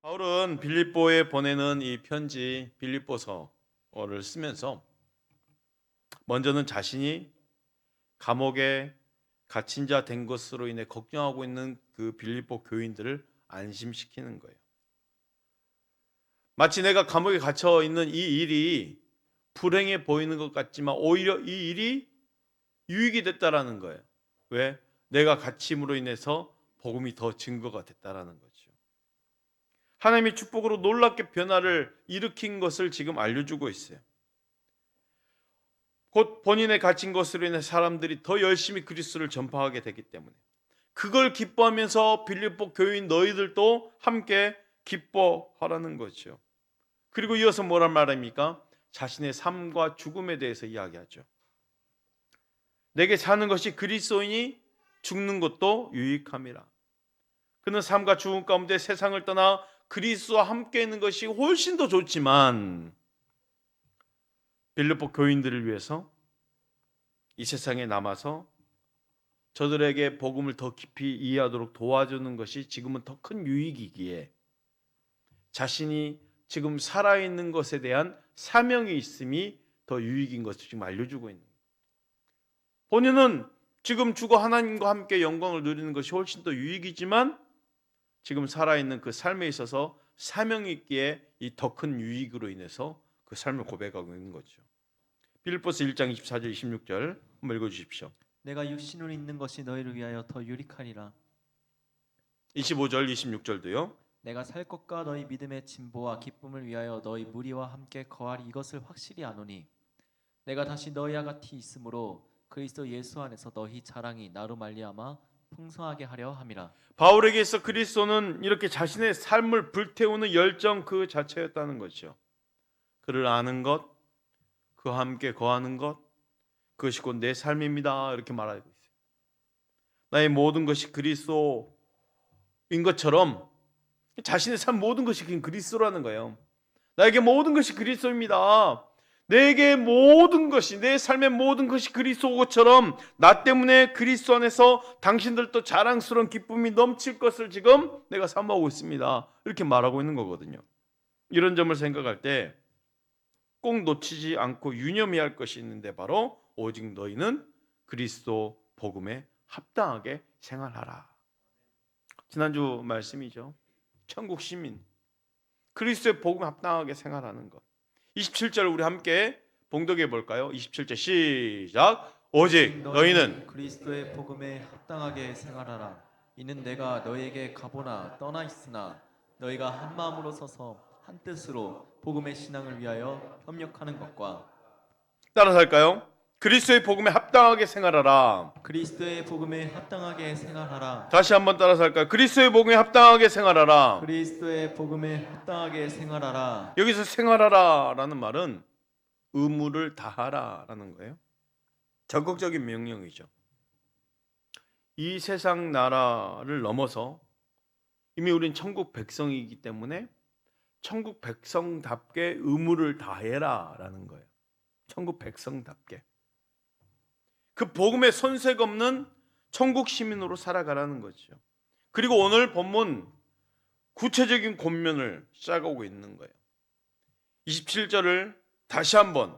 바울은 빌립보에 보내는 이 편지 빌립보서를 쓰면서 먼저는 자신이 감옥에 갇힌 자 된 것으로 인해 걱정하고 있는 그 빌립보 교인들을 안심시키는 거예요. 마치 내가 감옥에 갇혀 있는 이 일이 불행해 보이는 것 같지만 오히려 이 일이 유익이 됐다라는 거예요. 왜? 내가 갇힘으로 인해서 복음이 더 증거가 됐다라는 거죠. 하나님의 축복으로 놀랍게 변화를 일으킨 것을 지금 알려주고 있어요. 곧 본인의 갇힌 것으로 인해 사람들이 더 열심히 그리스도를 전파하게 되기 때문에 그걸 기뻐하면서 빌립보 교인 너희들도 함께 기뻐하라는 거죠. 그리고 이어서 뭐란 말입니까? 자신의 삶과 죽음에 대해서 이야기하죠. 내게 사는 것이 그리스도이니 죽는 것도 유익함이라. 그는 삶과 죽음 가운데 세상을 떠나 그리스도와 함께 있는 것이 훨씬 더 좋지만 빌립보 교인들을 위해서 이 세상에 남아서 저들에게 복음을 더 깊이 이해하도록 도와주는 것이 지금은 더 큰 유익이기에 자신이 지금 살아있는 것에 대한 사명이 있음이 더 유익인 것을 지금 알려주고 있는 거예요. 본인은 지금 죽어 하나님과 함께 영광을 누리는 것이 훨씬 더 유익이지만 지금 살아있는 그 삶에 있어서 사명이 있기에 이 더 큰 유익으로 인해서 그 삶을 고백하고 있는 거죠. 빌립보서 1장 24절 26절 한번 읽어주십시오. 내가 육신으로 있는 것이 너희를 위하여 더 유익하리라. 25절 26절도요. 내가 살 것과 너희 믿음의 진보와 기쁨을 위하여 너희 무리와 함께 거하리 이것을 확실히 아노니 내가 다시 너희와 같이 있으므로 그리스도 예수 안에서 너희 자랑이 나로 말미암아 풍성하게 하려 함이라. 바울에게 있어 그리스도는 이렇게 자신의 삶을 불태우는 열정 그 자체였다는 것이죠. 그를 아는 것, 그와 함께 거하는 것, 그것이 곧 내 삶입니다. 이렇게 말하고 있어요. 나의 모든 것이 그리스도인 것처럼 자신의 삶 모든 것이 그리스도라는 거예요. 나에게 모든 것이 그리스도입니다. 내게 모든 것이, 내 삶의 모든 것이 그리스도처럼 나 때문에 그리스도 안에서 당신들도 자랑스러운 기쁨이 넘칠 것을 지금 내가 사모하고 있습니다. 이렇게 말하고 있는 거거든요. 이런 점을 생각할 때 꼭 놓치지 않고 유념해야 할 것이 있는데 바로 오직 너희는 그리스도 복음에 합당하게 생활하라. 지난주 말씀이죠. 천국 시민, 그리스도의 복음에 합당하게 생활하는 것. 27절 우리 함께 봉독해 볼까요? 27절 시작. 오직 너희는 그리스도의 복음에 합당하게 생활하라. 이는 내가 너희에게 가보나 떠나 있으나 너희가 한 마음으로 서서 한 뜻으로 복음의 신앙을 위하여 협력하는 것과 따라서 할까요? 그리스도의 복음에 합당하게 생활하라. 그리스도의 복음에 합당하게 생활하라. 다시 한번 따라서 할까요? 그리스도의 복음에 합당하게 생활하라. 그리스도의 복음에 합당하게 생활하라. 여기서 생활하라라는 말은 의무를 다하라라는 거예요. 적극적인 명령이죠. 이 세상 나라를 넘어서 이미 우린 천국 백성이기 때문에 천국 백성답게 의무를 다해라라는 거예요. 천국 백성답게. 그 복음에 손색 없는 천국 시민으로 살아가라는 거죠. 그리고 오늘 본문 구체적인 권면을 시작하고 있는 거예요. 27절을 다시 한번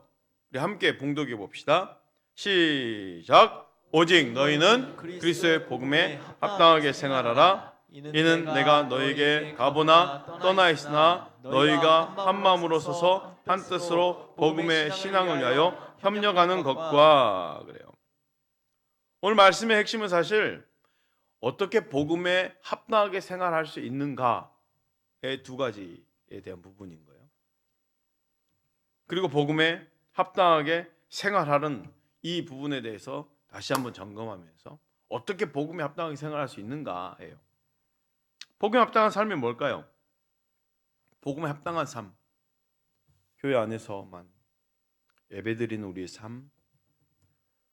우리 함께 봉독해 봅시다. 시작. 오직 너희는 그리스도의 복음에 합당하게 생활하라. 이는 내가 너희에게 가보나 떠나 있으나 너희가 한 마음으로 서서 한 뜻으로 복음의 신앙을 위하여 협력하는 것과 그래요. 오늘 말씀의 핵심은 사실 어떻게 복음에 합당하게 생활할 수 있는가의 두 가지에 대한 부분인 거예요. 그리고 복음에 합당하게 생활하는 이 부분에 대해서 다시 한번 점검하면서 어떻게 복음에 합당하게 생활할 수 있는가예요. 복음에 합당한 삶이 뭘까요? 복음에 합당한 삶, 교회 안에서만 예배드리는 우리의 삶,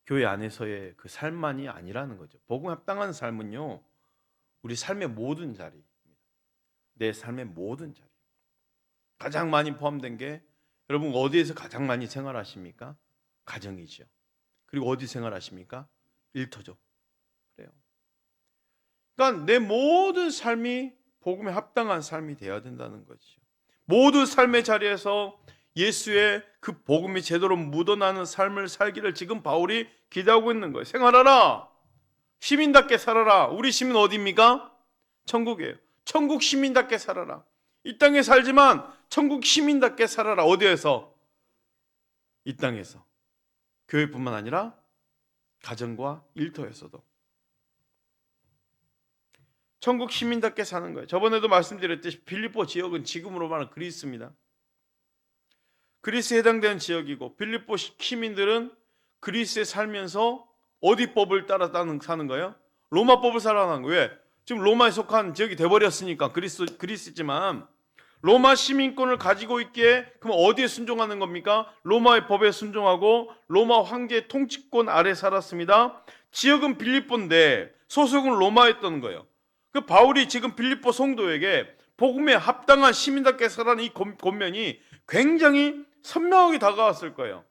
교회 안에서의 그 삶만이 아니라는 거죠. 복음에 합당한 삶은요, 우리 삶의 모든 자리입니다. 내 삶의 모든 자리. 가장 많이 포함된 게 여러분 어디에서 가장 많이 생활하십니까? 가정이죠. 그리고 어디 생활하십니까? 일터죠. 그래요. 그러니까 내 모든 삶이 복음에 합당한 삶이 되어야 된다는 거죠. 모든 삶의 자리에서 예수의 그 복음이 제대로 묻어나는 삶을 살기를 지금 바울이 기대하고 있는 거예요. 생활하라. 시민답게 살아라. 우리 시민 어디입니까? 천국이에요. 천국 시민답게 살아라. 이 땅에 살지만 천국 시민답게 살아라. 어디에서? 이 땅에서. 교회뿐만 아니라 가정과 일터에서도. 천국 시민답게 사는 거예요. 저번에도 말씀드렸듯이 빌립보 지역은 지금으로 말하는 그리스입니다. 그리스에 해당되는 지역이고 빌립보 시민들은 그리스에 살면서 어디 법을 따라 사는 거예요? 로마 법을 살아가는 거예요. 왜? 지금 로마에 속한 지역이 돼버렸으니까 그리스지만 로마 시민권을 가지고 있기에 그럼 어디에 순종하는 겁니까? 로마의 법에 순종하고 로마 황제의 통치권 아래 살았습니다. 지역은 빌립보인데 소속은 로마였던 거예요. 그 바울이 지금 빌립보 성도에게 복음에 합당한 시민답게 살아가는 이 권면이 굉장히 선명하게 다가왔을 거예요.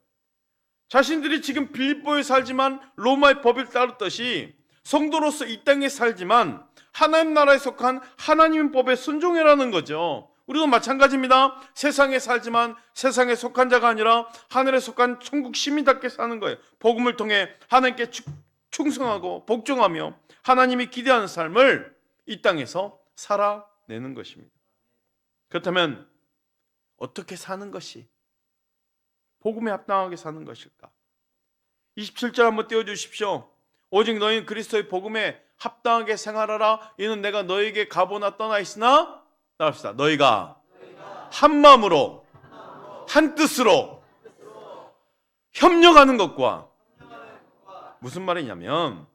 자신들이 지금 빌립보에 살지만 로마의 법을 따르듯이 성도로서 이 땅에 살지만 하나님 나라에 속한 하나님의 법에 순종해라는 거죠. 우리도 마찬가지입니다. 세상에 살지만 세상에 속한 자가 아니라 하늘에 속한 천국 시민답게 사는 거예요. 복음을 통해 하나님께 충성하고 복종하며 하나님이 기대하는 삶을 이 땅에서 살아내는 것입니다. 그렇다면 어떻게 사는 것이 복음에 합당하게 사는 것일까? 27절 한번 띄워주십시오. 오직 너희는 그리스도의 복음에 합당하게 생활하라. 이는 내가 너희에게 가보나 떠나 있으나 따라합시다. 너희가 한 마음으로 한 뜻으로 협력하는 것과 무슨 말이냐면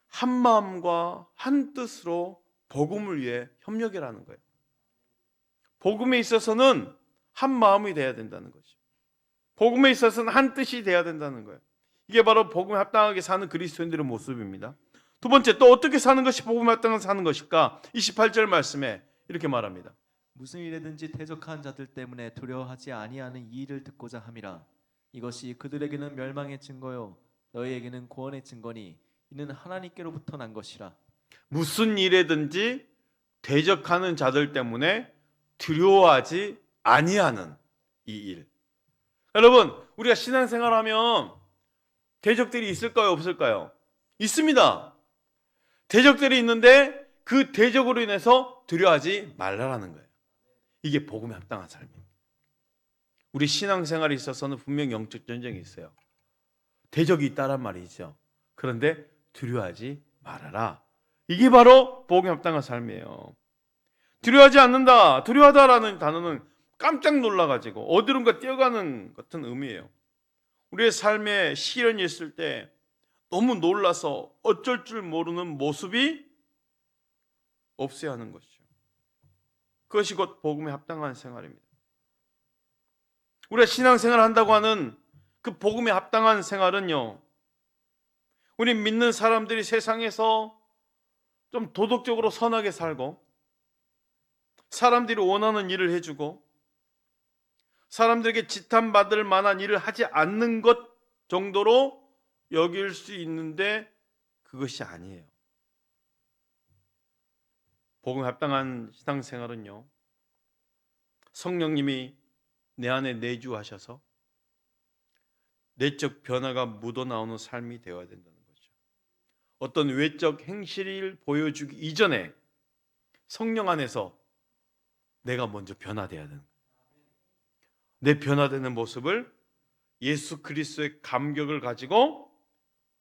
한 마음과 한 뜻으로 복음을 위해 협력이라는 거예요. 복음에 있어서는 한 마음이 돼야 된다는 거죠. 복음에 있어서는 한 뜻이 돼야 된다는 거예요. 이게 바로 복음에 합당하게 사는 그리스도인들의 모습입니다. 두 번째, 또 어떻게 사는 것이 복음에 합당하게 사는 것일까? 28절 말씀에 이렇게 말합니다. 무슨 일에든지 대적한 자들 때문에 두려워하지 아니하는 이 일을 듣고자 함이라. 이것이 그들에게는 멸망의 증거요 너희에게는 구원의 증거니 이는 하나님께로부터 난 것이라. 무슨 일에든지 대적하는 자들 때문에 두려워하지 아니하는 이 일. 여러분, 우리가 신앙생활하면 대적들이 있을까요? 없을까요? 있습니다. 대적들이 있는데 그 대적으로 인해서 두려워하지 말라라는 거예요. 이게 복음에 합당한 삶입니다. 우리 신앙생활에 있어서는 분명 영적 전쟁이 있어요. 대적이 있다란 말이죠. 그런데 두려워하지 말아라. 이게 바로 복음에 합당한 삶이에요. 두려워하지 않는다. 두려워하다라는 단어는 깜짝 놀라가지고 어디론가 뛰어가는 같은 의미예요. 우리의 삶에 시련이 있을 때 너무 놀라서 어쩔 줄 모르는 모습이 없어야 하는 것이죠. 그것이 곧 복음에 합당한 생활입니다. 우리가 신앙생활을 한다고 하는 그 복음에 합당한 생활은요, 우리 믿는 사람들이 세상에서 좀 도덕적으로 선하게 살고 사람들이 원하는 일을 해주고 사람들에게 지탄받을 만한 일을 하지 않는 것 정도로 여길 수 있는데 그것이 아니에요. 복음에 합당한 신앙생활은요, 성령님이 내 안에 내주하셔서 내적 변화가 묻어나오는 삶이 되어야 된다는 거죠. 어떤 외적 행실을 보여주기 이전에 성령 안에서 내가 먼저 변화돼야 되는 거예요. 내 변화되는 모습을 예수 그리스도의 감격을 가지고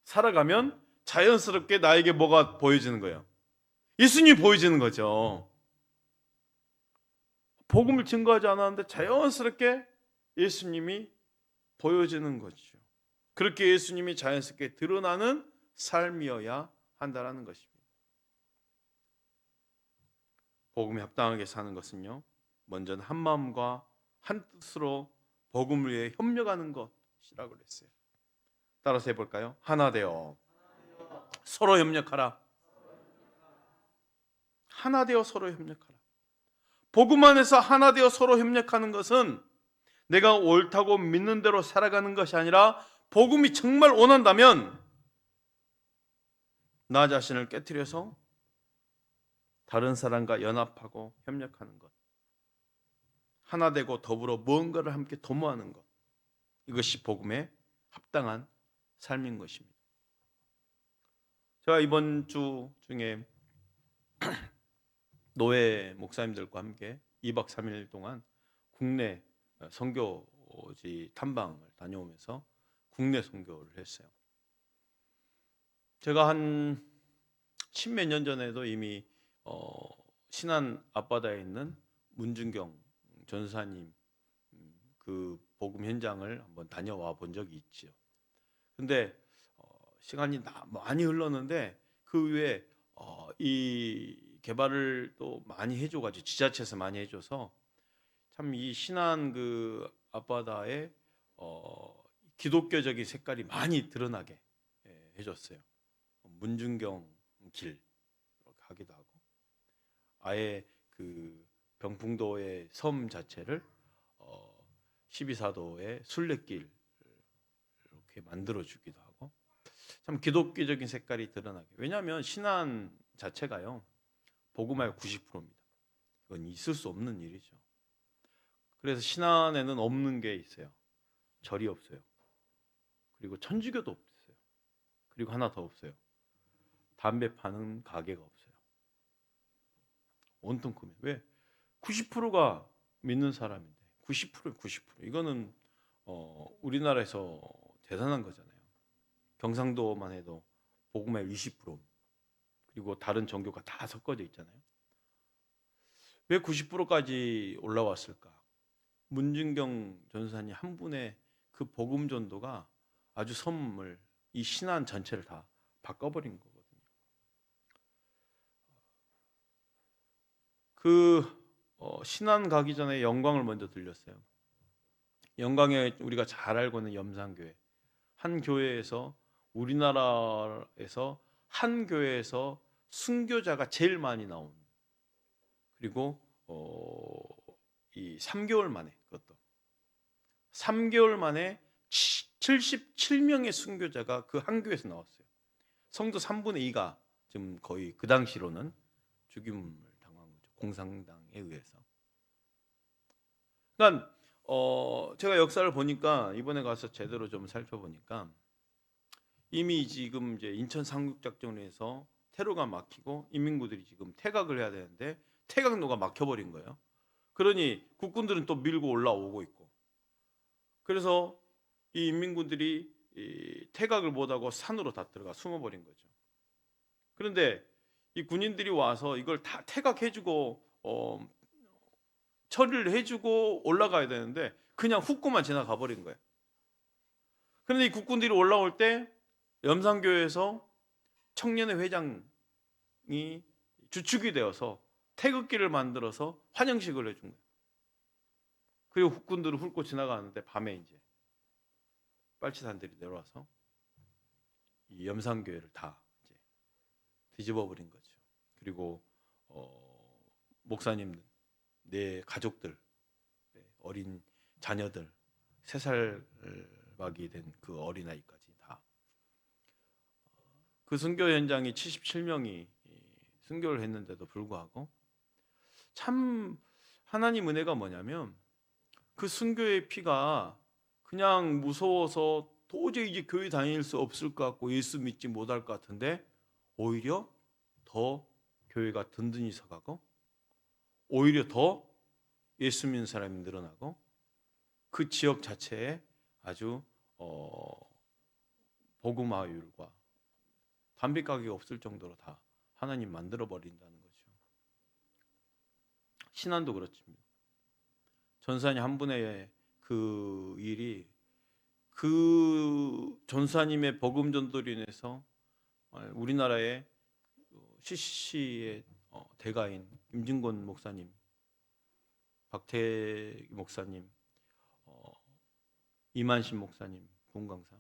살아가면 자연스럽게 나에게 뭐가 보여지는 거예요? 예수님이 보여지는 거죠. 복음을 증거하지 않았는데 자연스럽게 예수님이 보여지는 거죠. 그렇게 예수님이 자연스럽게 드러나는 삶이어야 한다는 것입니다. 복음에 합당하게 사는 것은요, 먼저는 한 마음과 한 뜻으로 복음을 위해 협력하는 것이라고 그랬어요. 따라서 해볼까요? 하나 되어 서로 협력하라. 하나 되어 서로 협력하라. 복음 안에서 하나 되어 서로 협력하는 것은 내가 옳다고 믿는 대로 살아가는 것이 아니라 복음이 정말 원한다면 나 자신을 깨트려서 다른 사람과 연합하고 협력하는 것, 하나 되고 더불어 무언가를 함께 도모하는 것, 이것이 복음에 합당한 삶인 것입니다. 제가 이번 주 중에 노예 목사님들과 함께 2박 3일 동안 국내 선교지 탐방을 다녀오면서 국내 선교를 했어요. 제가 한 십몇 년 전에도 이미 신안 앞바다에 있는 문준경 전사님 그 복음 현장을 한번 다녀와 본 적이 있죠. 근데 시간이 많이 흘렀는데 그 후에 이 개발을 또 많이 해줘가지고 지자체에서 많이 해줘서 참 이 신안 그 앞바다에 기독교적인 색깔이 많이 드러나게 해줬어요. 문준경 길 이렇게 하기도 하고 아예 그 병풍도의 섬 자체를 12사도의 순례길 이렇게 만들어 주기도 하고 참 기독교적인 색깔이 드러나게. 왜냐하면 신안 자체가요 복음화의 90%입니다. 이건 있을 수 없는 일이죠. 그래서 신안에는 없는 게 있어요. 절이 없어요. 그리고 천주교도 없어요. 그리고 하나 더 없어요. 담배 파는 가게가 없어요. 온통 금연. 왜? 90%가 믿는 사람인데 90%. 이거는 우리나라에서 대단한 거잖아요. 경상도만 해도 복음의 20% 그리고 다른 종교가 다 섞어져 있잖아요. 왜 90%까지 올라왔을까? 문준경 전사님 한 분의 그 복음 전도가 아주 섬을 이 신안 전체를 다 바꿔버린 거거든요. 그 신안 가기 전에 영광을 먼저 들렸어요. 영광에 우리가 잘 알고 있는 염산교회 한 교회에서 우리나라에서 한 교회에서 순교자가 제일 많이 나온 그리고 이 3개월 만에 그것도 3개월 만에 77명의 순교자가 그 한 교회에서 나왔어요. 성도 3분의 2가 지금 거의 그 당시로는 죽임을 당한 거죠. 공산당에 의해서. 그러니까 제가 역사를 보니까 이번에 가서 제대로 좀 살펴보니까 이미 지금 이제 인천 상륙작전에서 테러가 막히고 인민군들이 지금 퇴각을 해야 되는데 퇴각로가 막혀버린 거예요. 그러니 국군들은 또 밀고 올라오고 있고 그래서 이 인민군들이 이 퇴각을 못하고 산으로 다 들어가 숨어버린 거죠. 그런데 이 군인들이 와서 이걸 다 퇴각해주고 처리를 해주고 올라가야 되는데 그냥 훅구만 지나가 버린 거예요. 그런데 이 국군들이 올라올 때 염산교회에서 청년회 회장이 주축이 되어서 태극기를 만들어서 환영식을 해준 거예요. 그리고 국군들은 훑고 지나가는데 밤에 이제 빨치산들이 내려와서 이 염산교회를 다 이제 뒤집어 버린 거죠. 그리고 목사님들, 내 가족들, 어린 자녀들, 3살박이 된 그 어린아이까지 다. 그 순교 현장이 77명이 순교를 했는데도 불구하고 참 하나님 은혜가 뭐냐면 그 순교의 피가 그냥 무서워서 도저히 이제 교회 다닐 수 없을 것 같고 예수 믿지 못할 것 같은데 오히려 더 교회가 든든히 서가고 오히려 더 예수 믿는 사람이 늘어나고 그 지역 자체에 아주 복음화율과 담배 가게가 없을 정도로 다 하나님 만들어 버린다는 거죠. 신안도 그렇습니다. 전사님 한 분의 그 일이 그 전사님의 복음 전도로 인해서 우리나라의 CCC의 대가인 임진권 목사님, 박태 목사님, 이만신 목사님, 본강사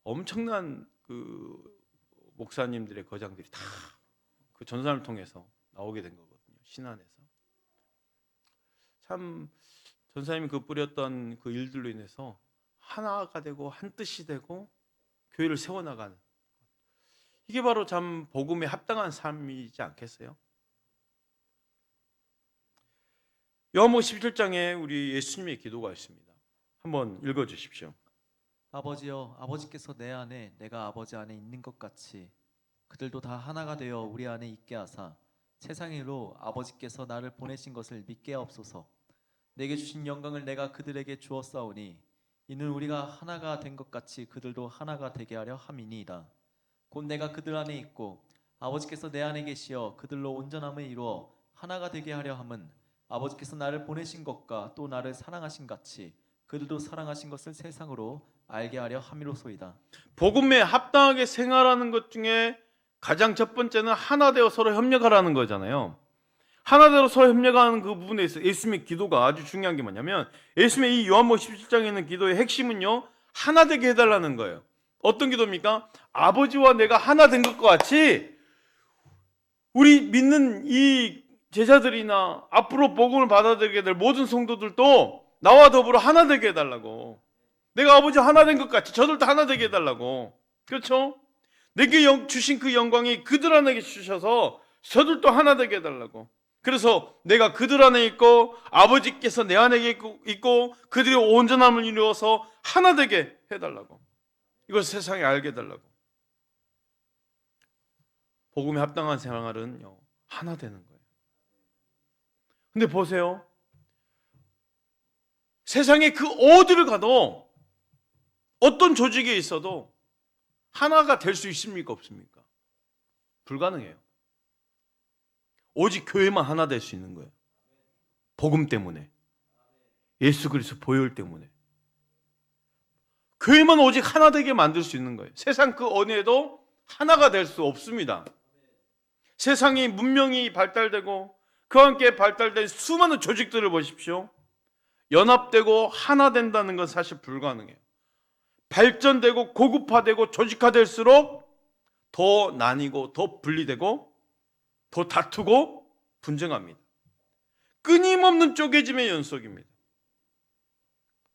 엄청난 그 목사님들의 거장들이 다 그 전산을 통해서 나오게 된 거거든요. 신안에서. 참 전사님이 그 뿌렸던 그 일들로 인해서 하나가 되고 한 뜻이 되고 교회를 세워나가는 이게 바로 참 복음에 합당한 삶이지 않겠어요? 요한복음 17장에 우리 예수님의 기도가 있습니다. 한번 읽어 주십시오. 아버지여, 아버지께서 내 안에 내가 아버지 안에 있는 것 같이 그들도 다 하나가 되어 우리 안에 있게 하사 세상으로 아버지께서 나를 보내신 것을 믿게 하옵소서. 내게 주신 영광을 내가 그들에게 주었사오니 이는 우리가 하나가 된 것 같이 그들도 하나가 되게 하려 함이니이다. 곧 내가 그들 안에 있고 아버지께서 내 안에 계시어 그들로 온전함을 이루어 하나가 되게 하려 함은 아버지께서 나를 보내신 것과 또 나를 사랑하신 같이 그들도 사랑하신 것을 세상으로 알게 하려 함이로소이다. 복음에 합당하게 생활하는 것 중에 가장 첫 번째는 하나 되어 서로 협력하라는 거잖아요. 하나 되어 서로 협력하는 그 부분에 있어 예수님의 기도가 아주 중요한 게 뭐냐면, 예수님의 이 요한복음 17장에 있는 기도의 핵심은요, 하나 되게 해달라는 거예요. 어떤 기도입니까? 아버지와 내가 하나 된 것과 같이 우리 믿는 이 제자들이나 앞으로 복음을 받아들이게 될 모든 성도들도 나와 더불어 하나 되게 해달라고. 내가 아버지 하나 된 것 같이 저들도 하나 되게 해달라고. 그렇죠? 내게 주신 그 영광이 그들 안에 주셔서 저들도 하나 되게 해달라고. 그래서 내가 그들 안에 있고 아버지께서 내 안에 있고 그들이 온전함을 이루어서 하나 되게 해달라고. 이걸 세상에 알게 해달라고. 복음에 합당한 생활은요, 하나 되는 거예요. 근데 보세요. 세상에 그 어디를 가도 어떤 조직에 있어도 하나가 될 수 있습니까? 없습니까? 불가능해요. 오직 교회만 하나 될 수 있는 거예요. 복음 때문에. 예수 그리스도 보혈 때문에. 교회만 오직 하나 되게 만들 수 있는 거예요. 세상 그 어디에도 하나가 될 수 없습니다. 세상이 문명이 발달되고 그와 함께 발달된 수많은 조직들을 보십시오. 연합되고 하나 된다는 건 사실 불가능해요. 발전되고 고급화되고 조직화될수록 더 나뉘고 더 분리되고 더 다투고 분쟁합니다. 끊임없는 쪼개짐의 연속입니다.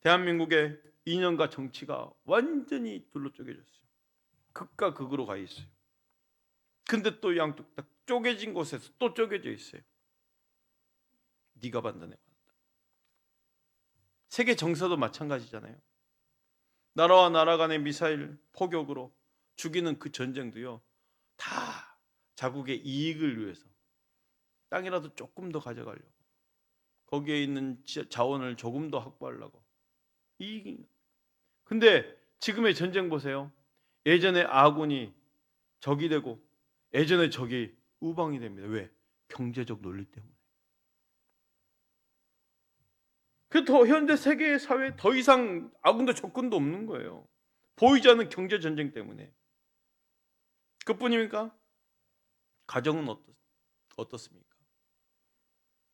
대한민국의 이념과 정치가 완전히 둘로 쪼개졌어요. 극과 극으로 가 있어요. 근데 또 양쪽 다 쪼개진 곳에서 또 쪼개져 있어요. 네가 반다 내가 반다. 세계 정서도 마찬가지잖아요. 나라와 나라 간의 미사일 포격으로 죽이는 그 전쟁도요, 다 자국의 이익을 위해서 땅이라도 조금 더 가져가려고, 거기에 있는 자원을 조금 더 확보하려고. 이익이. 근데 지금의 전쟁 보세요. 예전에 아군이 적이 되고 예전에 적이 우방이 됩니다. 왜? 경제적 논리 때문에. 그 더 현대 세계 사회에 더 이상 아군도 적군도 없는 거예요. 보이지 않는 경제 전쟁 때문에. 그뿐입니까? 가정은 어떻습니까?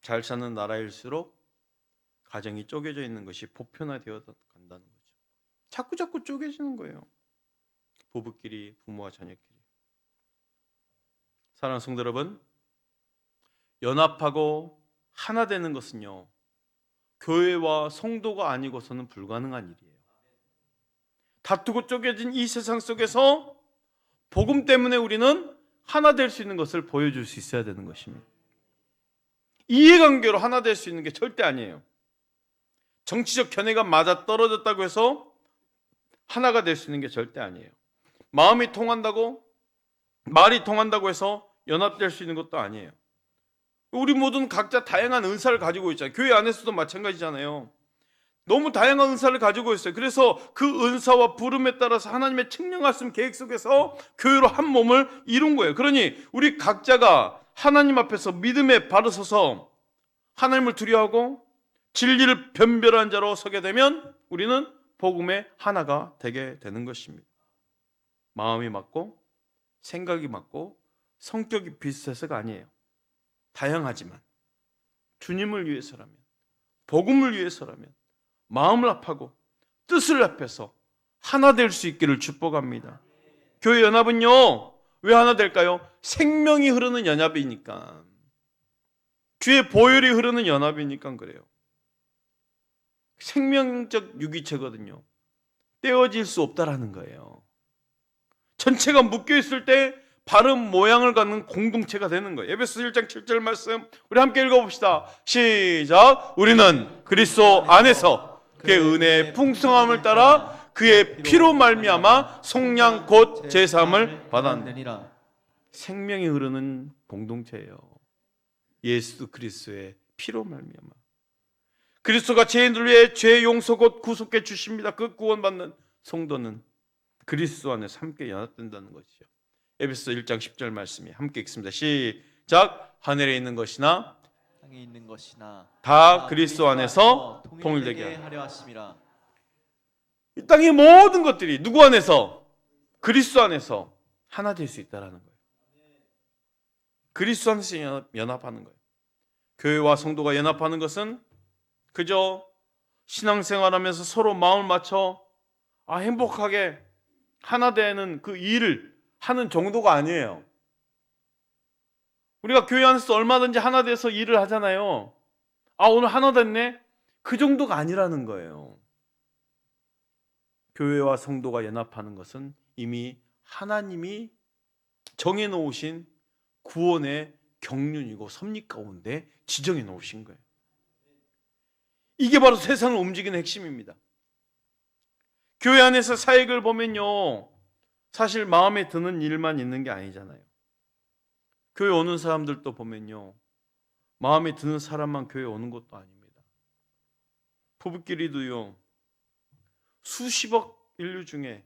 잘 사는 나라일수록 가정이 쪼개져 있는 것이 보편화되어 간다는 거죠. 자꾸 쪼개지는 거예요. 부부끼리, 부모와 자녀끼리. 사랑하는 성도 여러분, 연합하고 하나 되는 것은요, 교회와 성도가 아니고서는 불가능한 일이에요. 다투고 쪼개진 이 세상 속에서 복음 때문에 우리는 하나 될 수 있는 것을 보여줄 수 있어야 되는 것입니다. 이해관계로 하나 될 수 있는 게 절대 아니에요. 정치적 견해가 맞아 떨어졌다고 해서 하나가 될 수 있는 게 절대 아니에요. 마음이 통한다고, 말이 통한다고 해서 연합될 수 있는 것도 아니에요. 우리 모두는 각자 다양한 은사를 가지고 있잖아요. 교회 안에서도 마찬가지잖아요. 너무 다양한 은사를 가지고 있어요. 그래서 그 은사와 부름에 따라서 하나님의 측량하심 계획 속에서 교회로 한 몸을 이룬 거예요. 그러니 우리 각자가 하나님 앞에서 믿음에 바로 서서 하나님을 두려워하고 진리를 변별한 자로 서게 되면 우리는 복음의 하나가 되게 되는 것입니다. 마음이 맞고 생각이 맞고 성격이 비슷해서가 아니에요. 다양하지만 주님을 위해서라면, 복음을 위해서라면 마음을 합하고 뜻을 합해서 하나 될 수 있기를 축복합니다. 교회 연합은요, 왜 하나 될까요? 생명이 흐르는 연합이니까. 주의 보혈이 흐르는 연합이니까 그래요. 생명적 유기체거든요. 떼어질 수 없다라는 거예요. 전체가 묶여 있을 때 바른 모양을 갖는 공동체가 되는 거예요. 에베소서 1장 7절 말씀 우리 함께 읽어봅시다. 시작. 우리는 그리스도 안에서 그의 은혜의 풍성함을 따라 그의 피로 말미암아 속량 곧 제사함을 받았느니라. 생명이 흐르는 공동체예요. 예수 그리스도의 피로 말미암아. 그리스도가 죄인들 위해 죄 용서 곧 구속해 주십니다. 그 구원받는 성도는 그리스도 안에서 함께 연합된다는 것이죠. 에베소서 1장 10절 말씀이 함께 읽습니다. 시작. 하늘에 있는 것이나 땅에 있는 것이나 다 그리스도 안에서 통일되게 하려 하심이라. 이 땅의 모든 것들이 누구 안에서? 그리스도 안에서 하나 될 수 있다라는 거예요. 그리스도 안에서 연합하는 거예요. 교회와 성도가 연합하는 것은 그저 신앙생활하면서 서로 마음을 맞춰 행복하게 하나 되는 그 일을 하는 정도가 아니에요. 우리가 교회 안에서 얼마든지 하나 돼서 일을 하잖아요. 오늘 하나 됐네? 그 정도가 아니라는 거예요. 교회와 성도가 연합하는 것은 이미 하나님이 정해놓으신 구원의 경륜이고 섭리 가운데 지정해 놓으신 거예요. 이게 바로 세상을 움직이는 핵심입니다. 교회 안에서 사역을 보면요, 사실 마음에 드는 일만 있는 게 아니잖아요. 교회 오는 사람들도 보면요, 마음에 드는 사람만 교회 오는 것도 아닙니다. 부부끼리도요, 수십억 인류 중에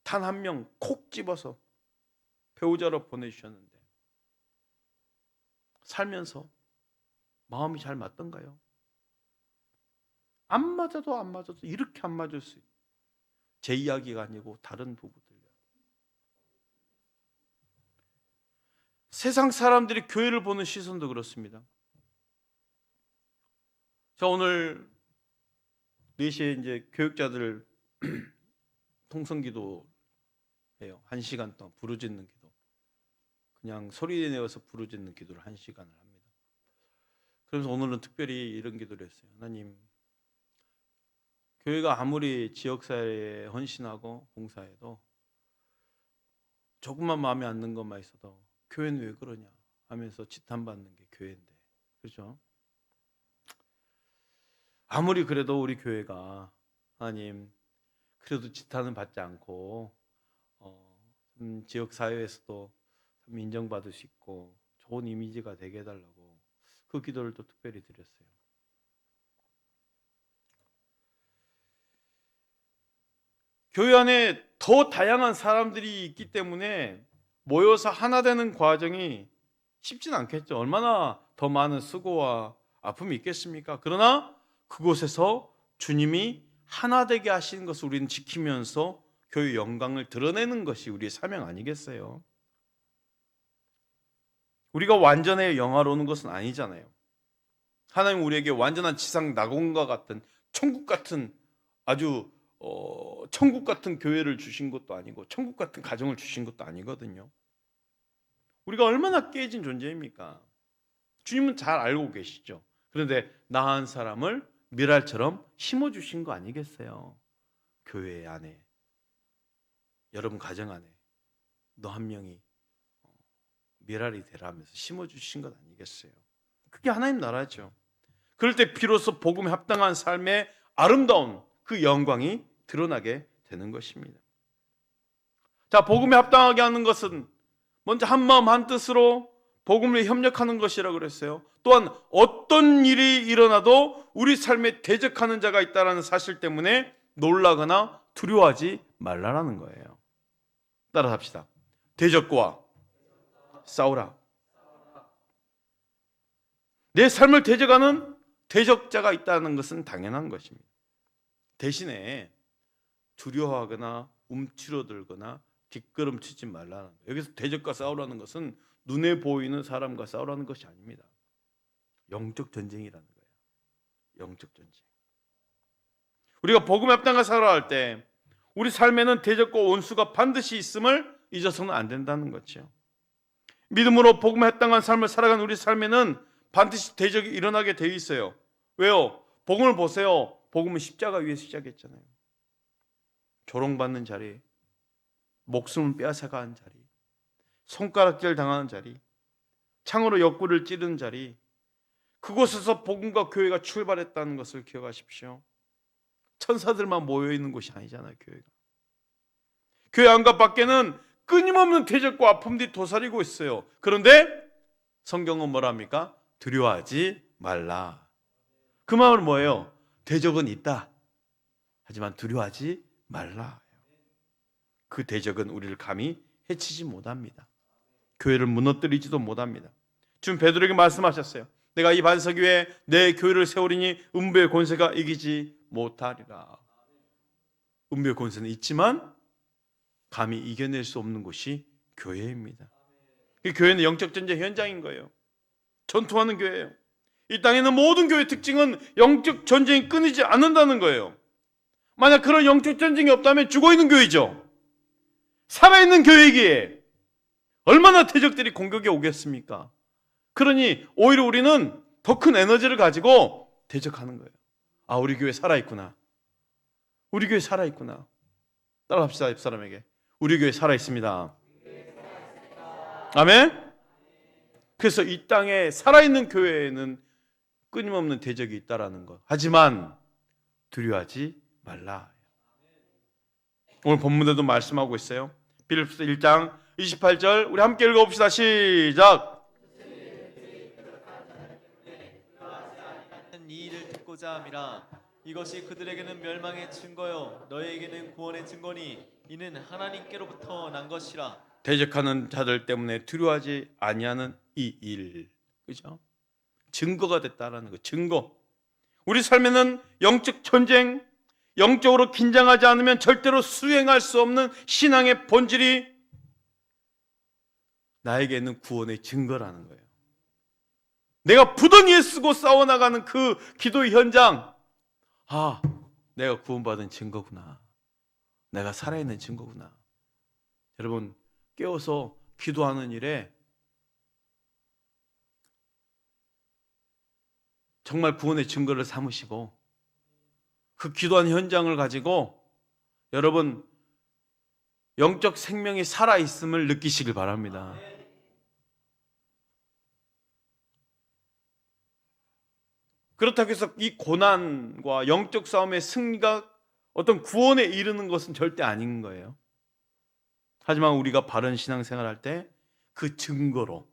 단 한 명 콕 집어서 배우자로 보내주셨는데 살면서 마음이 잘 맞던가요? 안 맞아도 이렇게 안 맞을 수 있어요. 제 이야기가 아니고 다른 부부들. 세상 사람들이 교회를 보는 시선도 그렇습니다. 자, 오늘 4시에 이제 교육자들 통성기도 해요. 1시간 동안 부르짖는 기도. 그냥 소리 내어서 부르짖는 기도를 1시간을 합니다. 그래서 오늘은 특별히 이런 기도를 했어요. 하나님, 교회가 아무리 지역사회에 헌신하고 봉사해도 조금만 마음에 안 드는 것만 있어도 교회는 왜 그러냐 하면서 지탄받는 게 교회인데, 그렇죠? 아무리 그래도 우리 교회가 하나님 그래도 지탄은 받지 않고 지역사회에서도 인정받을 수 있고 좋은 이미지가 되게 해달라고 그 기도를 또 특별히 드렸어요. 교회 안에 더 다양한 사람들이 있기 때문에 모여서 하나 되는 과정이 쉽진 않겠죠. 얼마나 더 많은 수고와 아픔이 있겠습니까? 그러나 그곳에서 주님이 하나 되게 하시는 것을 우리는 지키면서 교회의 영광을 드러내는 것이 우리의 사명 아니겠어요? 우리가 완전히 영화로우는 것은 아니잖아요. 하나님 우리에게 완전한 지상 낙원과 같은 천국 같은 아주 천국 같은 교회를 주신 것도 아니고 천국 같은 가정을 주신 것도 아니거든요. 우리가 얼마나 깨진 존재입니까? 주님은 잘 알고 계시죠. 그런데 나 한 사람을 미랄처럼 심어주신 거 아니겠어요? 교회 안에, 여러분 가정 안에 너 한 명이 미랄이 되라면서 심어주신 것 아니겠어요? 그게 하나님 나라죠. 그럴 때 비로소 복음에 합당한 삶의 아름다운 그 영광이 드러나게 되는 것입니다. 자, 복음에 합당하게 하는 것은 먼저 한 마음 한 뜻으로 복음을 위해 협력하는 것이라고 그랬어요. 또한 어떤 일이 일어나도 우리 삶에 대적하는 자가 있다는 사실 때문에 놀라거나 두려워하지 말라라는 거예요. 따라 합시다. 대적과 싸우라. 내 삶을 대적하는 대적자가 있다는 것은 당연한 것입니다. 대신에 두려워하거나 움츠러들거나 뒷걸음치지 말라는 거예요. 여기서 대적과 싸우라는 것은 눈에 보이는 사람과 싸우라는 것이 아닙니다. 영적 전쟁이라는 거예요. 영적 전쟁. 우리가 복음에 합당한 살아갈 때 우리 삶에는 대적과 원수가 반드시 있음을 잊어서는 안 된다는 거죠. 믿음으로 복음에 합당한 삶을 살아가는 우리 삶에는 반드시 대적이 일어나게 되어 있어요. 왜요? 복음을 보세요. 복음은 십자가 위에서 시작했잖아요. 조롱받는 자리, 목숨을 빼앗아간 자리, 손가락질 당하는 자리, 창으로 옆구리를 찌르는 자리, 그곳에서 복음과 교회가 출발했다는 것을 기억하십시오. 천사들만 모여있는 곳이 아니잖아요. 교회가. 교회 안과 밖에는 끊임없는 대적과 아픔들이 도사리고 있어요. 그런데 성경은 뭐랍니까? 두려워하지 말라. 그 말은 뭐예요? 대적은 있다. 하지만 두려워하지 말라. 그 대적은 우리를 감히 해치지 못합니다. 교회를 무너뜨리지도 못합니다. 지금 베드로에게 말씀하셨어요. 내가 이 반석 위에 내 교회를 세우리니 음부의 권세가 이기지 못하리라. 음부의 권세는 있지만 감히 이겨낼 수 없는 곳이 교회입니다. 그 교회는 영적 전쟁 현장인 거예요. 전투하는 교회예요. 이 땅에 있는 모든 교회의 특징은 영적 전쟁이 끊이지 않는다는 거예요. 만약 그런 영적 전쟁이 없다면 죽어있는 교회죠. 살아있는 교회이기에 얼마나 대적들이 공격에 오겠습니까? 그러니 오히려 우리는 더 큰 에너지를 가지고 대적하는 거예요. 아, 우리 교회 살아있구나. 우리 교회 살아있구나. 따라합시다. 옆 사람에게. 우리 교회 살아있습니다. 아멘? 그래서 이 땅에 살아있는 교회에는 끊임없는 대적이 있다라는 것. 하지만 두려워하지 말라. 오늘 본문에도 말씀하고 있어요. 빌립보서 1장 28절 우리 함께 읽어봅시다. 시작. 이 일을 듣고자 함이라. 이것이 그들에게는 멸망의 증거요 너희에게는 구원의 증거니 이는 하나님께로부터 난 것이라. 대적하는 자들 때문에 두려워하지 아니하는 이 일, 그죠? 증거가 됐다라는 거. 증거. 우리 삶에는 영적 전쟁, 영적으로 긴장하지 않으면 절대로 수행할 수 없는 신앙의 본질이 나에게 있는 구원의 증거라는 거예요. 내가 부덩이에 쓰고 싸워나가는 그 기도의 현장, 아, 내가 구원받은 증거구나. 내가 살아있는 증거구나. 여러분, 깨워서 기도하는 일에 정말 구원의 증거를 삼으시고 그 기도한 현장을 가지고 여러분 영적 생명이 살아있음을 느끼시길 바랍니다. 그렇다고 해서 이 고난과 영적 싸움의 승리가 어떤 구원에 이르는 것은 절대 아닌 거예요. 하지만 우리가 바른 신앙생활 할 때 그 증거로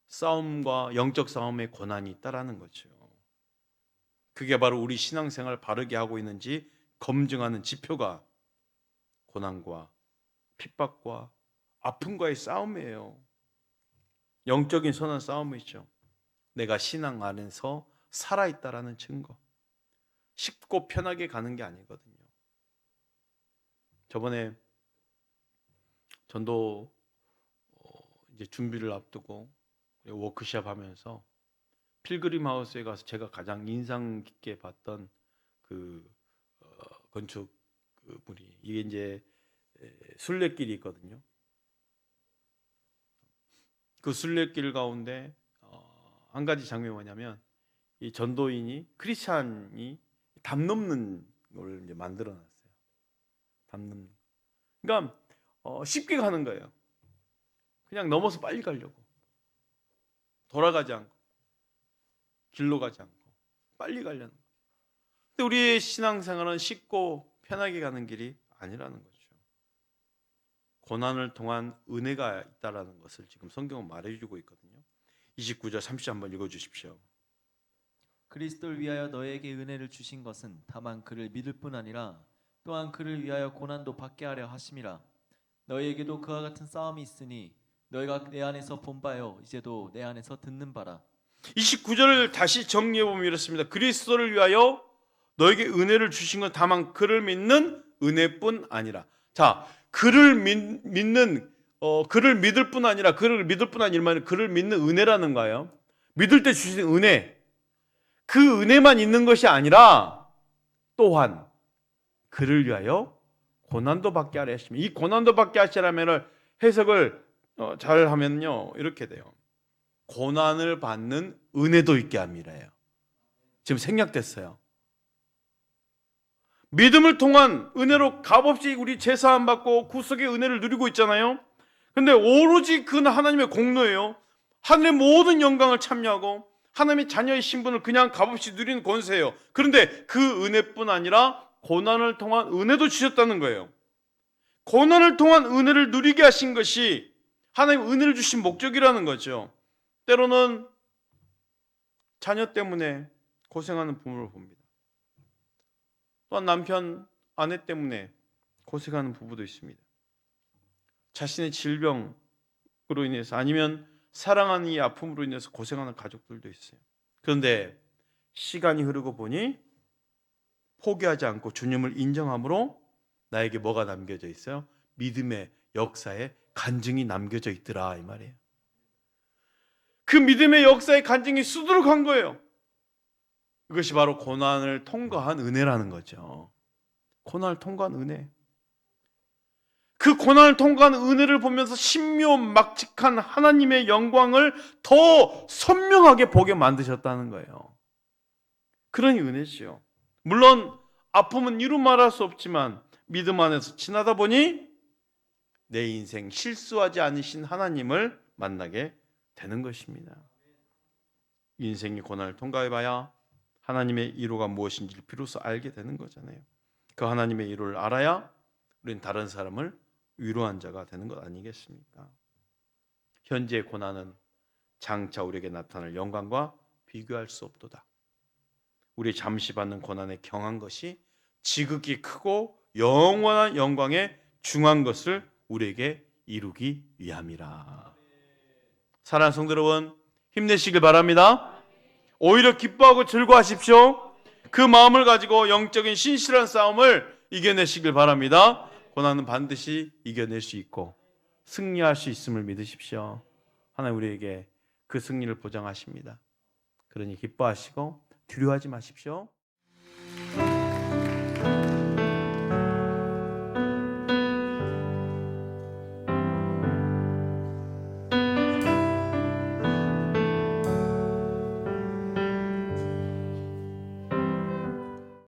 싸움과 영적 싸움의 고난이 있다라는 거죠. 그게 바로 우리 신앙생활을 바르게 하고 있는지 검증하는 지표가 고난과 핍박과 아픔과의 싸움이에요. 영적인 선한 싸움이죠. 내가 신앙 안에서 살아있다라는 증거. 쉽고 편하게 가는 게 아니거든요. 저번에 전도 이제 준비를 앞두고 워크숍 하면서 필그림 하우스에 가서 제가 가장 인상 깊게 봤던 그 건축 물이 이게 이제 순례길이 있거든요. 그 순례길 가운데 한 가지 장면이 뭐냐면 이 전도인이 크리스찬이 담 넘는 걸 이제 만들어놨어요. 담 넘는. 그러니까 쉽게 가는 거예요. 그냥 넘어서 빨리 가려고. 돌아가지 않고 길로 가지 않고 빨리 가려는 거예요. 근데 우리의 신앙생활은 쉽고 편하게 가는 길이 아니라는 거죠. 고난을 통한 은혜가 있다라는 것을 지금 성경은 말해주고 있거든요. 29절 30절 한번 읽어주십시오. 그리스도를 위하여 너에게 은혜를 주신 것은 다만 그를 믿을 뿐 아니라 또한 그를 위하여 고난도 받게 하려 하심이라. 너희에게도 그와 같은 싸움이 있으니 너희가 내 안에서 본 바요 이제도 내 안에서 듣는 바라. 29절을 다시 정리해보면 이렇습니다. 그리스도를 위하여 너에게 은혜를 주신 건 다만 그를 믿는 은혜뿐 아니라. 자, 그를 믿는 그를 믿을 뿐 아니라 그를 믿을 뿐 아니라 그를 믿는 은혜라는 거예요. 믿을 때 주신 은혜. 그 은혜만 있는 것이 아니라 또한 그를 위하여 고난도 받게 하려 하십니다. 이 고난도 받게 하시라면 해석을 잘 하면요 이렇게 돼요. 고난을 받는 은혜도 있게 함이래요. 지금 생략됐어요. 믿음을 통한 은혜로 값없이 우리 제사함 받고 구속의 은혜를 누리고 있잖아요. 근데 오로지 그는 하나님의 공로예요. 하늘의 모든 영광을 참여하고 하나님의 자녀의 신분을 그냥 값없이 누리는 권세예요. 그런데 그 은혜뿐 아니라 고난을 통한 은혜도 주셨다는 거예요. 고난을 통한 은혜를 누리게 하신 것이 하나님 은혜를 주신 목적이라는 거죠. 때로는 자녀 때문에 고생하는 부모를 봅니다. 또한 남편, 아내 때문에 고생하는 부부도 있습니다. 자신의 질병으로 인해서 아니면 사랑하는 이 아픔으로 인해서 고생하는 가족들도 있어요. 그런데 시간이 흐르고 보니 포기하지 않고 주님을 인정함으로 나에게 뭐가 남겨져 있어요? 믿음의 역사에 간증이 남겨져 있더라 이 말이에요. 그 믿음의 역사의 간증이 수두룩한 거예요. 그것이 바로 고난을 통과한 은혜라는 거죠. 고난을 통과한 은혜. 그 고난을 통과한 은혜를 보면서 신묘막측한 하나님의 영광을 더 선명하게 보게 만드셨다는 거예요. 그런 은혜지요. 물론 아픔은 이루 말할 수 없지만 믿음 안에서 지나다 보니 내 인생 실수하지 않으신 하나님을 만나게 되는 것입니다. 인생의 고난을 통과해봐야 하나님의 이루가 무엇인지를 비로소 알게 되는 거잖아요. 그 하나님의 이루를 알아야 우리는 다른 사람을 위로한 자가 되는 것 아니겠습니까? 현재의 고난은 장차 우리에게 나타날 영광과 비교할 수 없도다. 우리 잠시 받는 고난에 경한 것이 지극히 크고 영원한 영광에 중한 것을 우리에게 이루기 위함이라. 사랑하는 성도 여러분, 힘내시길 바랍니다. 오히려 기뻐하고 즐거워하십시오. 그 마음을 가지고 영적인 신실한 싸움을 이겨내시길 바랍니다. 고난은 반드시 이겨낼 수 있고 승리할 수 있음을 믿으십시오. 하나님 우리에게 그 승리를 보장하십니다. 그러니 기뻐하시고 두려워하지 마십시오.